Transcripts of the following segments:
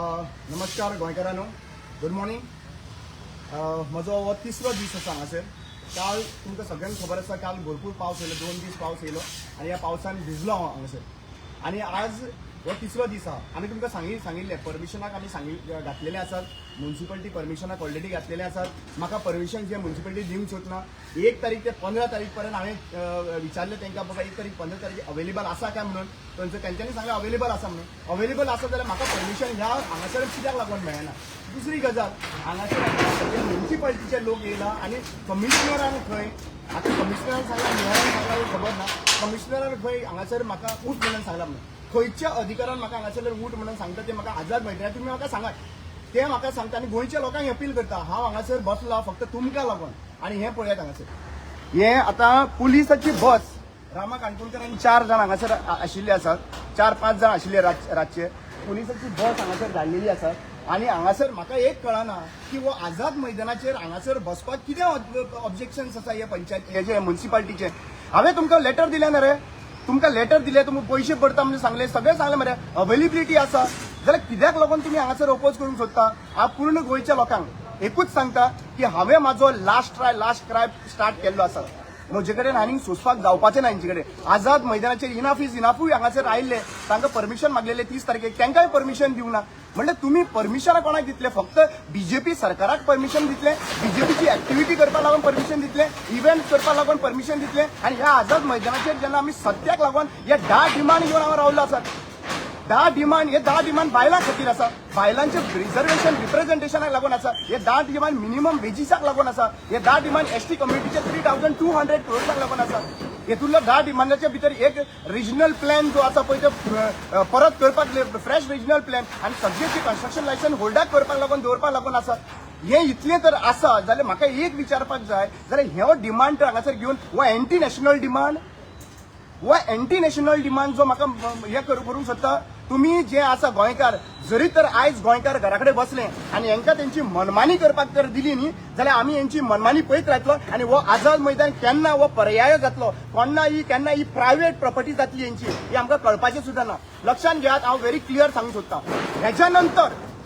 नमस्कार गोंयकारांनो, good morning. म्हजो हो तिसरो दीस आसा हांगासर. काल तुमकां सगळ्यांक खबर आसा, काल भरपूर पावस येयलो, 2 दीस पावस येयलो आनी ह्या पावसान भिजलो हांव हांगासर. आनी आज हो तिसरो दीस आहा. आमी तुमकां सांगिल्लें परमिशनाक आमी घातलेले आसात. म्युन्सिपालिटी परमिशनाक ऑलरेडी घातलेले आसात. म्हाका परमिशन जे म्युन्सिपालिटी दिवंक सोदना. 1 तारीख ते 15 तारीख पर्यंत हांवें विचारलें तांकां, बाबा 1 तारीख 15 तारीख अवेलेबल आसा काय म्हणून. तेंच्यांनी सांगलें अवेलेबल आसा म्हणून. अवेलेबल आसा जाल्यार म्हाका परमिशन ह्या हांगासर कित्याक लागून मेळना. दुसरी गजाल, हांगासर म्युन्सिपालिटीचे लोक येयला आनी कमिशनरान खंय, आतां कमिशनरान सांगला, मेयरान सांगला खबर ना, कमिशनरान खंय हांगासर म्हाका उठ म्हणून सांगला म्हणून. खंयच्या अधिकारान म्हाका हांगासर उठ म्हणून सांगता ते म्हाका आजाद मेळटा, तुमी म्हाका सांगात. ते म्हाका सांगता आनी गोंयच्या लोकांक अपील करता. हांव हांगासर बसला फक्त तुमकां लागून. आनी हें पळयात हांगासर, हें आतां पुलिसाची बस. रामा काणकोणकरांनी 4 जाण हांगासर आशिल्ले आसात, 4-5 जाण आशिल्ले रातचे. पुलिसाची बस हांगासर धाडलेली आसा. आनी हांगासर म्हाका एक कळना की हो आझाद मैदानाचेर हांगासर बसपाक कितें ऑब्जेक्शन्स आसा हे पंचायत हेजे म्युन्सिपालिटीचे. हांवें तुमकां लेटर दिलें ना रे, तुमकां लेटर दिलें, तुमी पयशे भरता म्हणून सांगलें, सगळें सांगलें मरे. अवेलेबिलिटी आसा जाल्यार कित्याक लागून तुमी हांगासर ओपोज करूंक सोदता. हांव पूर्ण गोंयच्या लोकांक एकूच सांगता की हांवें म्हाजो लास्ट क्राय स्टार्ट केल्लो आसा. म्हजे कडेन आनीक सोंसपाक जावपाचें ना हेंचे कडेन. आझाद मैदानाचेर इनफ इज इनफूय हांगासर आयिल्ले, तांकां परमिशन मागलेलें 30 तारखेक, तांकांय परमिशन दिवना. म्हणल्यार तुमी परमिशनां कोणाक दितले? फक्त बीजेपी सरकाराक परमिशन दितले, बीजेपीची एक्टिव्हिटी करपाक लागून परमिशन दितले, इव्हेंट करपाक लागून परमिशन दितले. आनी ह्या आझाद मैदानाचेर जेन्ना आमी सत्याक लागून हे 10 डिमांड घेवन हांव रावल्लो आसात. 10 डिमांड बायलां खातीर आसा, बायलांचे रिझर्वेशन रिप्रेझेंटेशनाक लागून आसा. हे 10 डिमांड मिनिमम वेजीसाक लागून आसा. हे 10 डिमांड एसटी कम्युनिटीचे 3200 करोडाक लागून आसा. हेतूंतलो 10 डिमांडाच्या भितर एक रिजनल प्लॅन जो आसा पळय तो परत करपाक, फ्रेश रिजनल प्लॅन आनी सगळ्याची कन्स्ट्रक्शन लायसन्स होल्डाक करपाक लागून दवरपाक लागून आसा. हे इतलें तर आसा जाल्यार म्हाका एक विचारपाक जाय, जाल्यार हो डिमांड तर हांगासर घेवन हो एंटी नॅशनल डिमांड जो म्हाका हे करूंक सोदता. तुम्ही जे आसा गोंयकार, जरी तर आयज गोंयकार घरा कडेन बसले आनी हांकां तेंची मनमानी करपाक तर दिली न्ही, जाल्यार आमी हेंची मनमानी पळयत रावतलो. आनी हो आझाद मैदान केन्ना हो पर्याय जातलो, केन्ना ही प्रायव्हेट प्रॉपर्टी जातली हेंची, ही आमकां कळपाचें सुद्दां ना. लक्षांत घेयात, हांव व्हेरी क्लियर सांगूंक सोदता.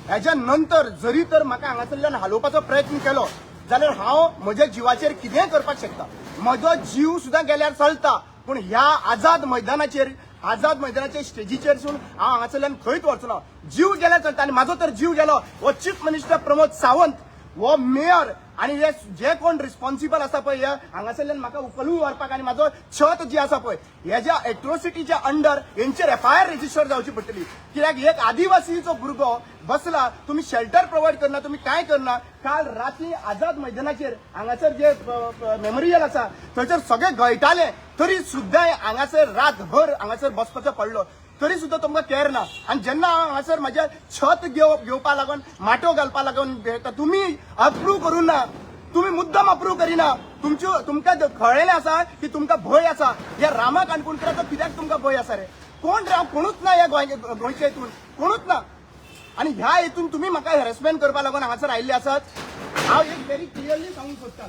हेच्या नंतर जरी तर म्हाका हांगासरल्यान हालोवपाचो प्रयत्न केलो जाल्यार हांव म्हज्या जिवाचेर कितेंय करपाक शकता. म्हजो जीव सुद्दां गेल्यार चलता, पूण ह्या आझाद मैदानाच्या स्टेजीचेरसून हांव हांगासरल्यान खंयच वचना. जीव गेल्यार चलता. आनी म्हाजो तर जीव गेलो, हो चीफ मिनिस्टर प्रमोद सावंत, हो मेयर आनी हे जे कोण रिस्पॉन्सिबल आसा पळय हांगासरल्यान म्हाका उखलून व्हरपाक आनी म्हाजो छत जी आसा पळय हेज्या एट्रोसिटीच्या अंडर हेंचेर FIR रजिस्टर जावची पडटली. कित्याक एक आदिवासीचो भुरगो बसला, तुम्ही शेल्टर प्रोवायड करना, तुम्ही काय करना. काल राती आझाद मैदानाचेर हांगासर जे मेमोरियल आसा थंयसर सगळे गळटाले, तरी सुद्दां हांगासर रातभर हांगासर बसपाचो पडलो, तरी सुद्दां तुमकां केअर ना. आनी जेन्ना हांगासर म्हाज्या छत घेवपा लागून, माटो घालपा लागून तुमी अप्रूव करूं ना, तुम्ही मुद्दाम अप्रूव करिना. तुमकां कळलेलें आसा की तुमकां भंय आसा. ह्या रामा काणकोणकराचो कित्याक तुमकां भंय आसा रे? कोणूच ना ह्या गोंयच्या हितून, कोणूच ना. आनी ह्या हितून तुम्ही म्हाका हॅरेसमेंट करपा लागून हांगासर आयिल्ले आसात. हांव एक व्हेरी क्लियरली सांगूंक सोदता,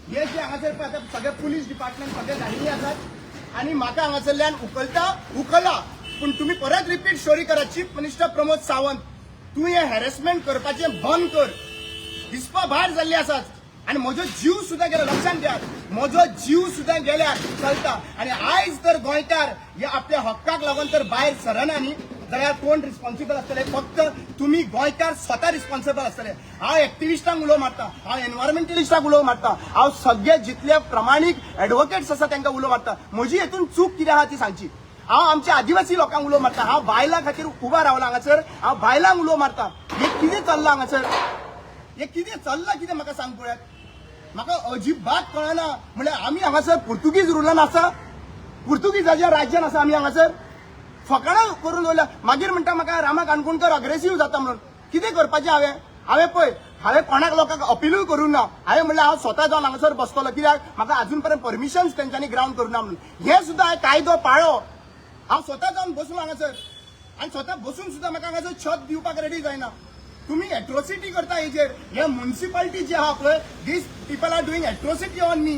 हे जे हांगासर आतां सगळे पुलीस डिपार्टमेंट सगळे धाडिल्ले आसात आनी म्हाका हांगासरल्यान उखला. पूण तुम्ही परत रिपीट स्टोरी करा. चीफ मिनिस्टर प्रमोद सावंत, तुम्ही हे हॅरेसमेंट करपाचें बंद कर. हिस्पा भायर जाल्ली आसात आनी म्हजो जीव सुद्दां गेलो. लक्षांत घ्या, म्हजो जीव सुद्दां गेल्यार चलता. आनी आयज तर गोंयकार हे आपल्या हक्काक लागून तर भायर सरना न्ही, जाल्यार कोण रिस्पॉन्सिबल आसतले? फक्त तुम्ही गोंयकार स्वता रिस्पॉन्सिबल आसतले. हांव एक्टिविस्टांक उलो मारता, हांव एनवायरमेंटलिस्टांक उलो मारता, हांव सगळे जितले प्रामाणीक एडवोकेट्स आसा तांकां उलो मारता. म्हजी हेतून चूक कितें आहा ती सांगची. हांव आमच्या आदिवासी लोकांक उलो मारता, हांव बायलां खातीर उबा रावला हांगासर, हांव बायलांक उलो मारता. हे कितें चल्लां हांगासर? हे कितें चल्लां कितें म्हाका सांग पळयात. म्हाका अजिबात कळना. म्हळ्यार आमी हांगासर पुर्तुगीज रुलान आसा, पुर्तुगीजाच्या राज्यान आसा आमी हांगासर. फकाणां करून दवरल्या. मागीर म्हणटा म्हाका रामा काणकोणकर अग्रेसीव जाता म्हणून. कितें करपाचें हांवें कोणाक लोकांक अपीलूय करूं ना. हांवें म्हणलें हांव स्वता जावन हांगासर बसतलो, कित्याक म्हाका अजून पर्यंत परमिशन्स तेंच्यांनी ग्रावंड करूना म्हणून. हे सुद्दां हांवें कायदो पाळ्ळो. हांव स्वता जावन बसलो हांगासर आनी स्वता बसून सुद्दां म्हाका हांगासर छत दिवपाक रेडी जायना. तुम्ही एट्रोसिटी करता हेजेर. हे म्युन्सिपालिटी जे आहा पळय, these people are doing atrocity on me.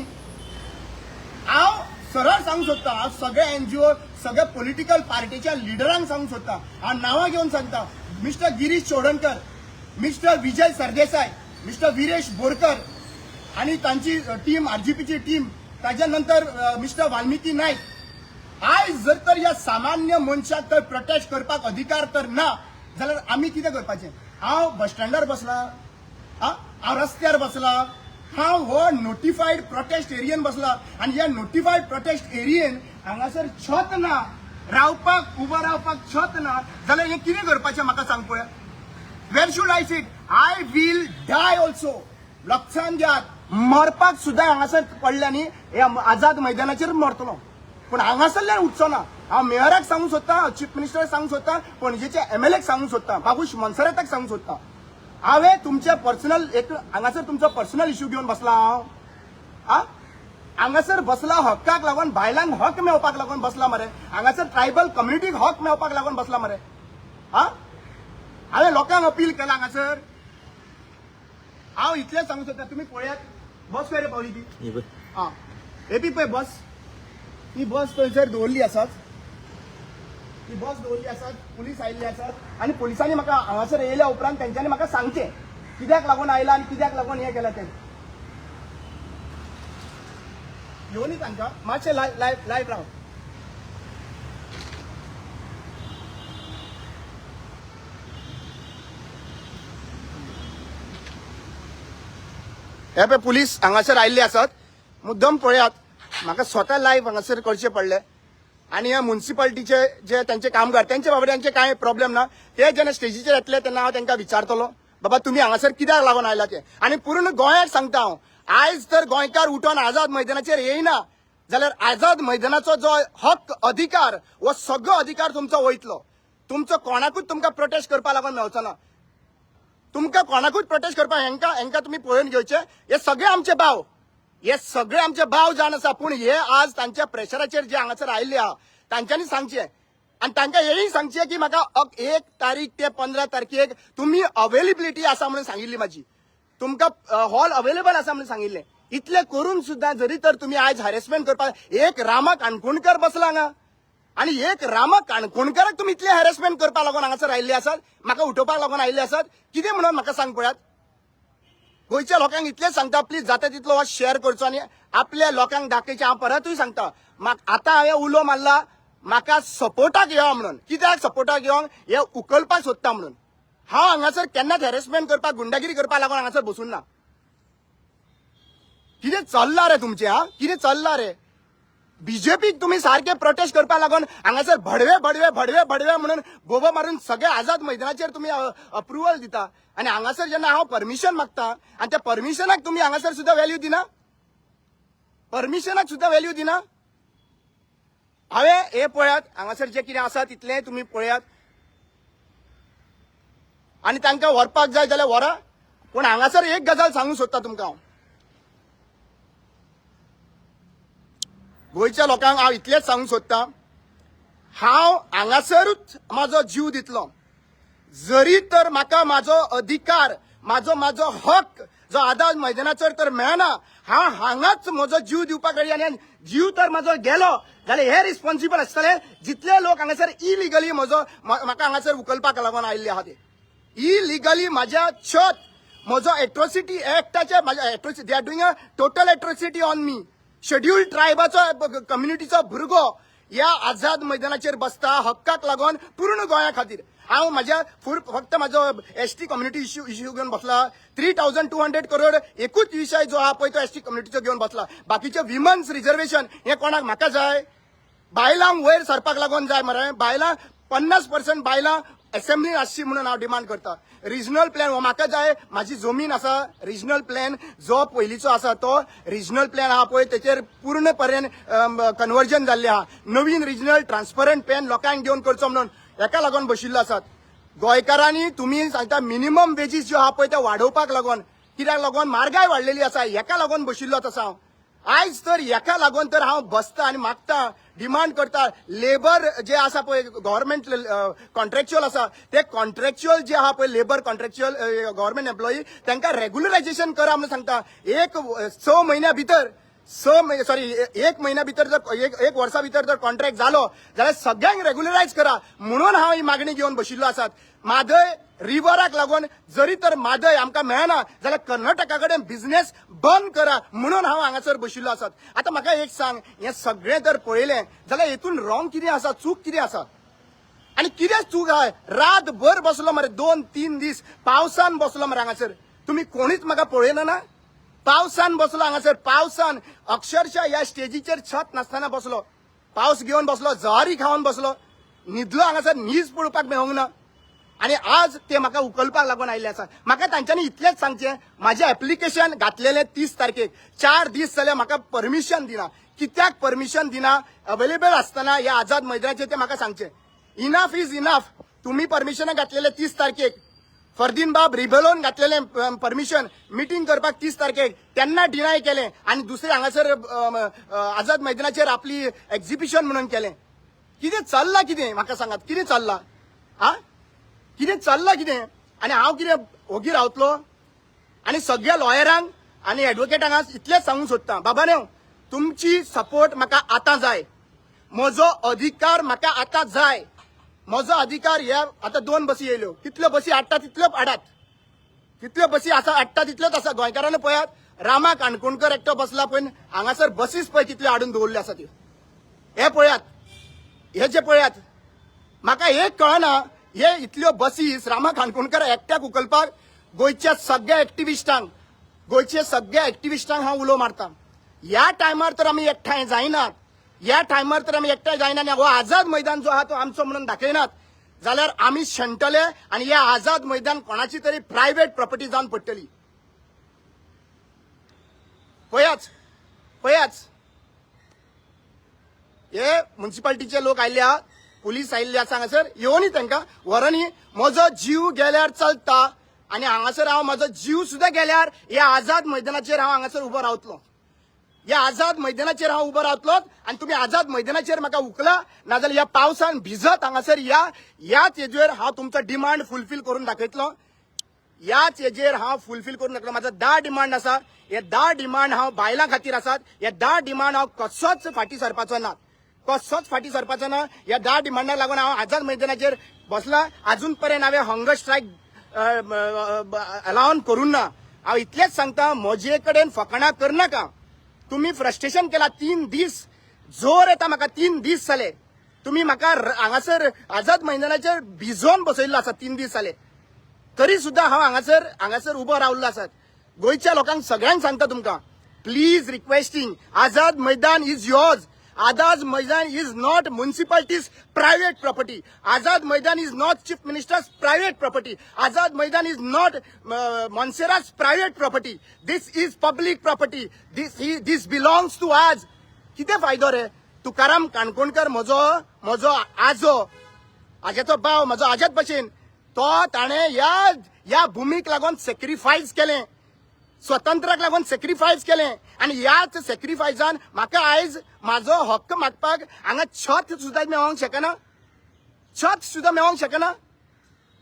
हांव सरळ सांगूंक सोदता, हांव सगळे NGO, सगळे पॉलिटिकल पार्टीच्या लिडरांक सांगूंक सोदता, हांव नांवां घेवन सांगता, मिस्टर गिरीश चोडणकर, मिस्टर विजय सरदेसाई, मिस्टर वीरेश बोरकर आणि तांची टीम आरजीपीची टीम, त्याच्यानंतर मिस्टर वाल्मिकी नाईक. आयज जर तर या सामान्य मनशाक तर प्रोटेस्ट करपाक अधिकार तर ना जाल्यार आमी कितें करपाचें? हांव बस स्टँडार बसला, हांव रस्त्यार बसला, हांव हो नोटिफाईड प्रोटेस्ट एरियेन बसला आणि या नोटिफाईड प्रोटेस्ट एरियेन हांगासर छत ना, रावपाक उबो रावपाक छत ना जाल्यार हें कितें करपाचें म्हाका सांग पळया. Where should I sit? I will die also. लक्षांत घेयात, मरपाक सुद्दां हांगासर पडल्यानी ह्या आझाद मैदानाचेर मरतलो, पण हांगासरल्यान उठचो ना. हांव मेयराक सांगूंक सोदतां, चीफ मिनिस्टराक सांगूंक सोदतां, पणजेच्या एमएलएक सांगूंक सोदतां, बाबूश मनसरेताक सांगूंक सोदतां. हांवें तुमचे पर्सनल एक हांगासर तुमचो पर्सनल इश्यू घेवन बसला हांव. हांगासर बसला हक्काक लागून, बायलांक हक मेळपाक लागून बसला मरे. हांगासर ट्रायबल कम्युनिटीक हक मेळपाक लागून बसला मरे. हांवें लोकांक अपील केला हांगासर. हांव इतलें सांगूंक सोदतां, तुमी पळयात बस खंय रे पावली ती. हे बी पळय बस, ही बस थंयसर दवरली आसात, ही बस दवरली आसात, पुलीस आयिल्ली आसात आणि पुलिसांनी म्हाका हांगासर येयल्या उपरांत तेंच्यांनी म्हाका सांगचें कित्याक लागून आयला आनी कित्याक लागून हें केलां तें. येवनी तांकां मातशें लायट राव. हे पळय पुलीस हांगासर आयिल्ले आसात, मुद्दम पळयात. म्हाका स्वता लायव्ह हांगासर करचें पडलें आणि ह्या म्युन्सिपालिटीचे जे त्यांचे कामगार त्यांचे बाबा त्यांचे काय प्रॉब्लेम ना, ते जेन्ना स्टेजीचेर येतले तेन्ना हांव तांकां विचारतलो बाबा तुमी हांगासर कित्याक लागून आयला ते. आणि पूर्ण गोंयाक सांगता हांव, आयज तर गोंयकार उठोन आझाद मैदानाचेर येयना जाल्यार आझाद मैदानाचो जो हक अधिकार हो सगळो अधिकार तुमचो वयतलो. तुमचो कोणाकूच तुमकां प्रोटेस्ट करपा लागून मेळचो ना. तुमकां कोणाकूच प्रोटेस्ट करपाक हेंका तुमी पळोवन घेवचे. हे सगळे आमचे भाव, हे सगळे आमचे भाव जावन आसा, पूण हे आज तांच्या प्रेशराचेर जे हांगासर आयिल्ले आहा तांच्यांनी सांगचें आनी तांकां हेंय सांगचें की म्हाका 1 तारीख ते 15 तारखेक तुमी अवेलेबिलिटी आसा म्हणून सांगिल्ली म्हाजी, तुमकां हॉल अवेलेबल आसा म्हणून सांगिल्लें. इतलें करून सुद्दां जरी तर तुमी आयज हॅरेसमेंट करपाक, एक रामा काणकोणकार बसला हांगा आणि एक रामा काणकोणकाराक तुमी इतले हॅरेसमेंट करपाक लागून हांगासर आयिल्ले आसात, म्हाका उठोवपाक लागून आयिल्ले आसात. कितें म्हणून म्हाका सांग पळयात. गोंयच्या लोकांक इतलेंच सांगता, प्लीज जाता तितलो हो शेअर करचो आनी आपल्या लोकांक दाखयचें. हांव परतूय सांगता, आतां हांवें उलो मारला म्हाका सपोर्टाक येवं म्हणून. कित्याक सपोर्टाक येवंक? हे उखलपाक सोदता म्हणून. हांव हांगासर केन्नाच हॅरेसमेंट करपाक, गुंडागिरी करपाक लागून हांगासर बसून ना. कितें चल्लां रे तुमचें? कितें चल्लां रे? बीजेपीक तुम्ही सारखे प्रोटेस्ट करपाक लागून हांगासर भडवे भडवे भडवे भडवे म्हणून बोबो मारून सगळे आझाद मैदानाचेर तुम्ही अप्रुवल दिता आणि हांगासर जेन्ना हांव परमिशन मागता आणि त्या परमिशनाक तुम्ही हांगासर सुद्धा व्हॅल्यू दिना, परमिशनाक सुद्धा व्हॅल्यू दिना. हांवें हे पळयात, हांगासर जे कितें आसा तितलें तुम्ही पळयात आणि तांकां व्हरपाक जाय जाल्यार व्हरा. पूण हांगासर एक गजाल सांगूंक सोदता तुमकां हांव, गोंयच्या लोकांक हांव इतलेंच सांगूंक सोदतां, हांव हांगासरूच म्हाजो जीव दितलो जरी तर म्हाका म्हाजो अधिकार, म्हाजो हक जो आझाद मैदानाचेर तर मेळना, हांव हांगाच म्हजो जीव दिवपाक रेडी. आनी जीव तर म्हजो गेलो जाल्यार हे रिस्पॉन्सिबल आसतले जितले लोक हांगासर इलिगली म्हाका हांगासर उखलपाक लागून आयिल्ले आहा ते. इलिगली म्हाज्या छत, म्हजो एट्रोसिटी एक्टाचे atrocity, they are doing a total atrocity on me. Scheduled ट्रायबाचो कम्युनिटीचो भुरगो ह्या आझाद मैदानाचेर बसता हक्काक लागून पूर्ण गोंया खातीर. हांव म्हाज्या फक्त म्हाजो एसटी कम्युनिटी इश्यू घेवन बसला. 3200 करोड एकूच विशय जो आहा पळय तो एसटी कम्युनिटीचो घेवन बसला. बाकीचे विमन्स रिजर्वेशन हे कोणाक म्हाका जाय, बायलांक वयर सरपाक लागून जाय मरे. बायलां 50% बायलां असेंब्लीन आसची म्हणून हांव डिमांड करता. रिजनल प्लॅन हो म्हाका जाय. म्हाजी जमीन आसा, रिजनल प्लॅन जो पयलींचो आसा तो रिजनल प्लॅन आहा पळय तेचेर पूर्णपणे कन्वर्जन जाल्लें आहा. नवीन रिजनल ट्रान्सपरंट प्लॅन लोकांक घेवन करचो म्हणून हेका लागून बशिल्लो आसात. गोंयकारांनी तुमी सांगता मिनिमम वेजीस ज्यो आहा पळय त्या वाडोवपाक लागून, कित्याक लागून म्हारगाय वाडलेली आसा, हेका लागून बशिल्लोच आसा हांव. आयज तर हेका लागून तर हांव बसता आनी मागता, डिमांड करता. लेबर जे आसा पळय गव्हर्नमेंट कॉन्ट्रॅक्च्युअल आसा ते कॉन्ट्रॅक्च्युअल जे आहा पळय लेबर कॉन्ट्रॅक्च्युअल गव्हर्नमेंट एम्प्लॉई तांकां रेग्युलरायझेशन करा म्हणून सांगता. 1 म्हयन्या भितर 1 म्हयन्या भितर जर 1 वर्सा भितर जर कॉन्ट्रॅक्ट जालो जाल्यार सगळ्यांक रेग्युलरायज करा म्हणून हांव ही मागणी घेवन बशिल्लो आसात. म्हादय रिव्हराक लागून जरी तर म्हादय आमकां मेळना जाल्यार कर्नाटका कडेन बिझनेस बंद करा म्हणून हांव हांगासर बशिल्लो आसात. आतां म्हाका एक सांग, हें सगळें जर पळयलें जाल्यार हेतून रॉंग कितें आसा, चूक कितें आसा आनी कितें चूक आहा. रातभर बसलो मरे, 2-3 दीस पावसान बसलो मरे हांगासर. तुम्ही कोणीच म्हाका पळयना ना. पावसान बसलो हांगासर, पावसान अक्षरशः ह्या स्टेजीचेर छत नासतना बसलो, पावस घेवन बसलो, जवारी खावन बसलो, न्हिदलो हांगासर, न्हीज पळोवपाक मेळोंक ना. आणि आज ते म्हाका उखलपाक लागून आयिल्ले आसा. म्हाका तांच्यांनी इतलेंच सांगचें, म्हाजें एप्लिकेशन घातलेलें 30 तारखेक, 4 दीस जाले म्हाका परमिशन दिना. कित्याक परमिशन दिना? अवेलेबल आसतना ह्या आझाद मैदानाचेर ते म्हाका सांगचें. Enough is enough. तुम्ही परमिशन घातलेले 30 तारखेक, फरदीन बाब रिबेलोन घातलेलें परमिशन मिटींग करपाक 30 तारखेक, त्यांना डिनाय केलें आणि दुसरे हांगासर आझाद मैदानाचेर आपली एक्झिबिशन म्हणून केलें. कितें चल्लां कितें म्हाका सांगात, कितें चल्लां? हा, कितें चल्लां कितें? आनी हांव कितें ओगी रावतलो? आनी सगळ्या लॉयरांक आनी एडवोकेटांक इतलेंच सांगूंक सोदतां, बाबांनो, तुमची सपोर्ट म्हाका आतां जाय. म्हजो अधिकार म्हाका आतां जाय. म्हजो अधिकार हे आतां 2 बसी येयल्यो, कितल्यो बसी हाडटा तितल्यो हाडात. कितल्यो बसी आसा हाडटा तितल्योच आसा. गोंयकारांनी पळयात, रामा काणकोणकर एकटो बसला पळय हांगासर, बसीस पळय कितल्यो हाडून दवरल्यो आसा त्यो. हे पळयात, हे जे पळयात, म्हाका एक कळना, हे इतल्यो बसीस रामा काणकोणकर एकट्याक उखलपाक गोंयच्या सगळ्या एक्टिविस्टांक हांव उलो मारता. ह्या टायमार तर आमी एकठांय जायनात. ह्या टायमार तर आमी एकठांय जायना आनी हो आझाद मैदान जो आहा तो आमचो म्हणून दाखयनात जाल्यार आमी शेणटले आनी ह्या आझाद मैदान कोणाची तरी प्रायव्हेट प्रॉपर्टी जावन पडटली. पळयाच हे म्युनिसिपालिटीचे लोक आयिल्ले आहा, पुलीस आयिल्ले आसा हांगासर, येवनी तांकां व्हरनी. म्हजो जीव गेल्यार चलता आनी हांगासर हांव म्हजो जीव सुद्दां गेल्यार ह्या आझाद मैदानाचेर हांव हांगासर उबो रावतलो. ह्या आझाद मैदानाचेर हांव उबो रावतलो आनी तुमी आझाद मैदानाचेर म्हाका उखला नाजाल्यार ह्या पावसान भिजत हांगासर ह्याच हेजेर हांव तुमचो डिमांड फुलफील करून दाखयतलो. ह्याच हेजेर हांव फुलफील करून दाखयतलो. म्हाजो 10 डिमांड आसा. हे 10 डिमांड हांव बायलां खातीर आसात. हे 10 डिमांड हांव कसोच फाटी सरपाचो ना. ह्या 10 डिमांडाक लागून हांव आझाद मैदानाचेर बसला. अजून पर्यंत हांवें हंगर स्ट्रायक अलावन करूं ना. हांव इतलेंच सांगता, म्हजे कडेन फकाणां करनाका. तुम्ही फ्रस्ट्रेशन केला. 3 दीस जोर येता म्हाका, 3 दीस जाले तुम्ही म्हाका हांगासर आझाद मैदानाचेर भिजोवन बसयल्लो आसा. 3 दीस जाले तरी सुद्दां हांव हांगासर उबो रावल्लो आसात. गोंयच्या लोकांक सगळ्यांक सांगता तुमकां, please requesting, Azad Maidan is yours. Azad Maidan is not municipality's private property. Azad Maidan is not chief minister's private property. Azad Maidan is not Monserrat's private property. This is public property. This belongs to आज. कितें फायदो रे? तुकाराम काणकोणकर म्हजो आजो, आज्याचो भाव, म्हजो आज्याच भशेन, तो ताणें ह्या भुमीक लागून सॅक्रिफायस केलें, स्वतंत्राक लागून सॅक्रिफायस केलें आनी ह्याच सॅक्रिफायसान म्हाका आयज म्हाजो हक्क मागपाक हांगा छत सुद्दां मेळोंक शकना.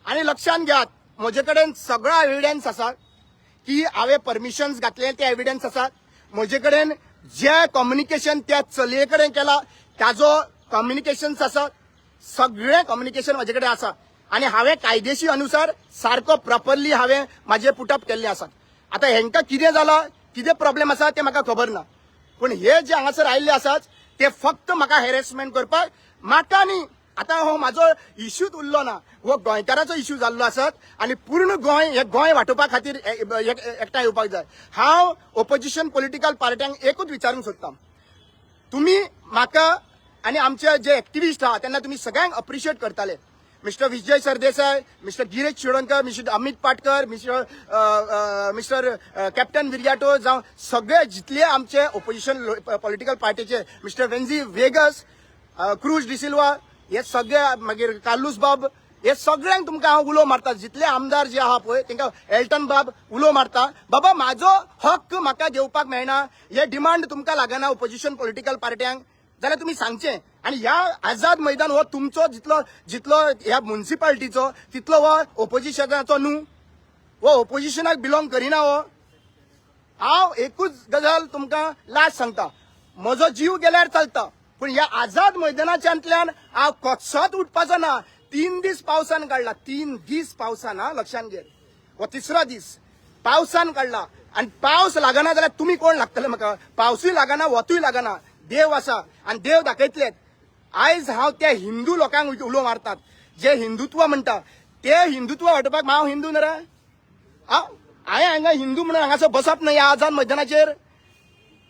आनी लक्षांत घेयात, म्हजे कडेन सगळो एविडन्स आसा की हांवें परमिशन्स घातले ते एविडन्स आसात. म्हजे कडेन जे कम्युनिकेशन त्या चलये कडेन केला ताजो कम्युनिकेशन्स आसा. सगळें कम्युनिकेशन म्हजे कडेन आसा आनी हांवें कायदेशीर अनुसार सारको प्रॉपरली हांवें म्हाजे पुटअप केल्ले आसात. आतां हेंकां कितें जाला, कितें प्रॉब्लेम आसा ते म्हाका खबर ना, पूण हे जे हांगासर आयिल्ले आसात ते फक्त म्हाका हॅरेसमेंट करपाक. म्हाका न्ही, आतां हो म्हाजो इश्यूच उरलो ना, हो गोंयकाराचो इश्यू जाल्लो आसात आनी पूर्ण गोंय वांटोवपा खातीर एकठांय येवपाक जाय. हांव ओपोजिशन पॉलिटिकल पार्ट्यांक एकूच विचारूंक सोदतां, तुमी म्हाका आनी आमचे जे एक्टिविस्ट आहात तेन्ना तुमी सगळ्यांक अप्रिशिएट करताले. Mister Vijay Sardesai, mister Girish Shirodkar, mister Amit Patkar, mister captain Viriato जावं सगळे जितले आमचे ओपोजिशन पॉलिटिकल पार्टीचे, मिस्टर वेन्झी वेगस, क्रूज डिसिल्वा, हे सगळे, मागीर कार्लूस बाब, हे सगळ्यांक तुमकां हांव उलो मारता. जितले आमदार जे आहा पळय तांकां एल्टन बाब उलो मारता, बाबा म्हाजो हक्क म्हाका घेवपाक मेळना, हे डिमांड तुमकां लागना ओपोजिशन पॉलिटिकल पार्ट्यांक, जाल्यार तुमी सांगचें. आनी ह्या आझाद मैदान हो तुमचो जितलो ह्या म्युनिसिपालिटीचो तितलो हो ओपोजिशनाचो न्हू. हो ओपोजिशनाक बिलॉंग करिना. हो हांव एकूच गजाल तुमकां लास्ट सांगता, म्हजो जीव गेल्यार चलता, पूण ह्या आझाद मैदानाच्यांतल्यान हांव कसोच उठपाचो ना. 3 दीस पावसान काढला, 3 दीस पावसान, हा लक्षात घे. व तिसरा दीस पावसान काढला आणि पावस लागना जाल्यार तुम्ही कोण लागतले म्हाका? पावसूय लागना, वतूय लागना. देव आसा आणि देव दाखयतलेत. आयज हांव त्या हिंदू लोकांक उलो मारतात जे हिंदुत्व म्हणटा ते हिंदुत्व वाटोवपाक हांव हिंदू न्हय रे? हांवें हांगा हिंदू म्हणून हांगासर बसप न्हय आझाद मैदानाचेर.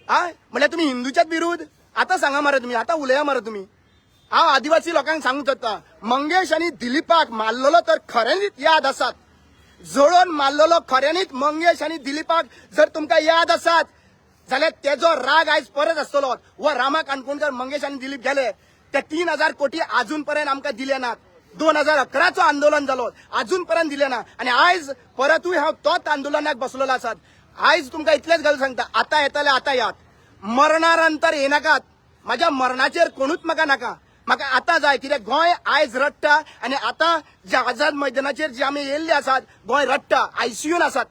म्हळ्यार तुम्ही हिंदूच्याच विरुद्ध? आता सांगा मरे तुम्ही, आता उलया मरे तुम्ही. हांव आदिवासी लोकांक सांगूंक सोदता, मंगेश आनी दिलीपाक मारलेलो तर खऱ्यांनीच याद आसात. जळोवन मारलेलो खऱ्यांनीच मंगेश आनी दिलीपाक जर तुमकां याद आसात जाल्यार तेजो राग आयज परत आसतलो. व रामा काणकोणकर, मंगेश आनी दिलीप गेले ते 3,000 कोटी अजून पर्यंत आमकां दिले नात. 2011चो आंदोलन जालो, अजून पर्यंत दिले ना. आणि आयज परतूय हांव तोच आंदोलनाक बसलेलो आसात. आयज तुमकां इतलेच गल सांगता, आता येताले आता यात, मरणानंतर येनाकात. माझ्या मरणाचेर कोणूच म्हाका नाका. म्हाका आता जाय कित्याक गोंय आयज रडटा आणि आता जे आझाद मैदानाचेर जे आमी येयल्ले आसात गोंय रडटा, आयसीयून आसात.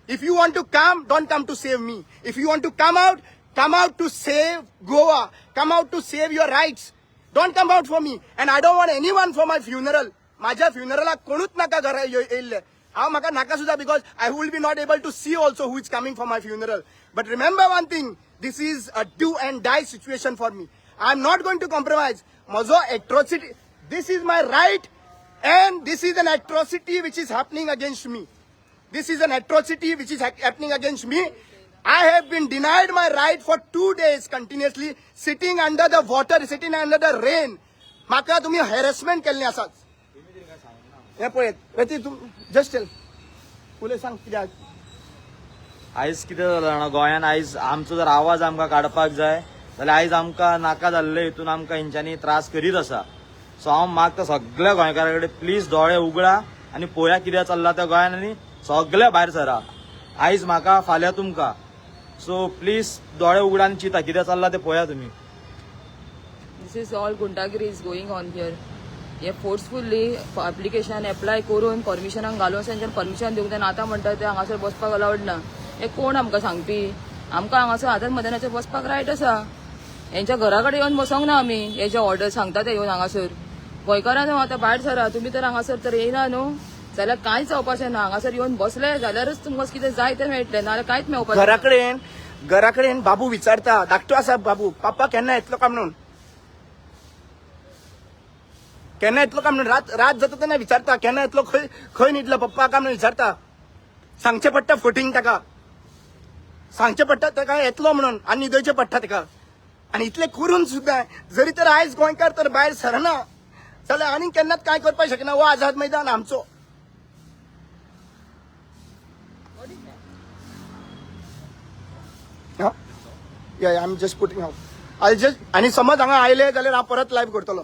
If you want to come, don't come to save me. If you want to come out to save Goa. Come out to save your rights. Don't come out for me. And I don't want anyone for my funeral. माझ्या फ्युनरलाक कोणूच नाका घरा येयल्ले. हांव म्हाका नाका सुद्धा because I will be not able to see also who is coming for my funeral. But remember one thing, this is a do and die situation for me. I am not going to compromise. माझो atrocity, this is my right and this is an atrocity which is happening against me. This is an atrocity which is happening against me. I have been denied my right for 2 days continuously, sitting under the water, sitting under the rain. म्हाका तुम्ही harassment केल्ले आसात. हे पळयत तू just tail फुले सांग कित्याक. आयज कितें जालां जाणा, गोंयान आयज आमचो जर आवाज आमकां काडपाक जाय जाल्यार आयज आमकां नाका जाल्ले हितून आमकां हेंच्यांनी त्रास करीत आसा. सो हांव मागता सगळ्या गोंयकारां कडेन प्लीज दोळे उगडा आनी पळोवया कितें चल्लां त्या गोंयान आनी सगळे भायर सरा. आयज म्हाका फाल्यां तुमकां. सो प्लीज दोळे उगडा आनी चिंता कितें चल्लां तें पळोवया तुमी. This is all gundagiri is going on here. हे फोर्सफुल्ली एप्लिकेशन एप्लाय करून परमिशनाक घालून तांच्यान परमिशन दिवंक जाय. आतां म्हणटा ते हांगासर बसपाक अलावड ना. हे कोण आमकां सांगपी? आमकां हांगासर आझाद मैदानाचेर बसपाक रायट आसा. हेंच्या घरा कडेन येवन बसोंक ना आमी. हे जे ऑर्डर सांगता ते येवन हांगासर गोंयकारां न्हू आतां भायर सरा. तुमी तर हांगासर तर येयना न्हू जाल्यार कांयच जावपाचें ना. हांगासर येवन बसले जाल्यारच तुमकां कितें जाय तें मेळटलें, नाल्यार कांयच मेळपाचें. घरा कडेन बाबू विचारता, धाकटो आसा बाबू, पापा केन्ना येतलो काय म्हणून. केन्ना येतलो काय म्हणून रात जाता तेन्ना विचारता केन्ना येतलो, खंय न्हिदलो पप्पा काय म्हणून विचारता. सांगचें पडटा फटींग ताका, सांगचें पडटा ताका येतलो म्हणून आनी न्हिदोवचें पडटा ताका. आनी इतलें करून सुद्दां जरी तर आयज गोंयकार तर भायर सरना जाल्यार आनी केन्नाच कांय करपाक शकना. हो आझाद मैदान आमचो. Yeah, I'm just putting out. आणि समज हांगा आयले जाल्यार हांव परत लायव्ह करतलो.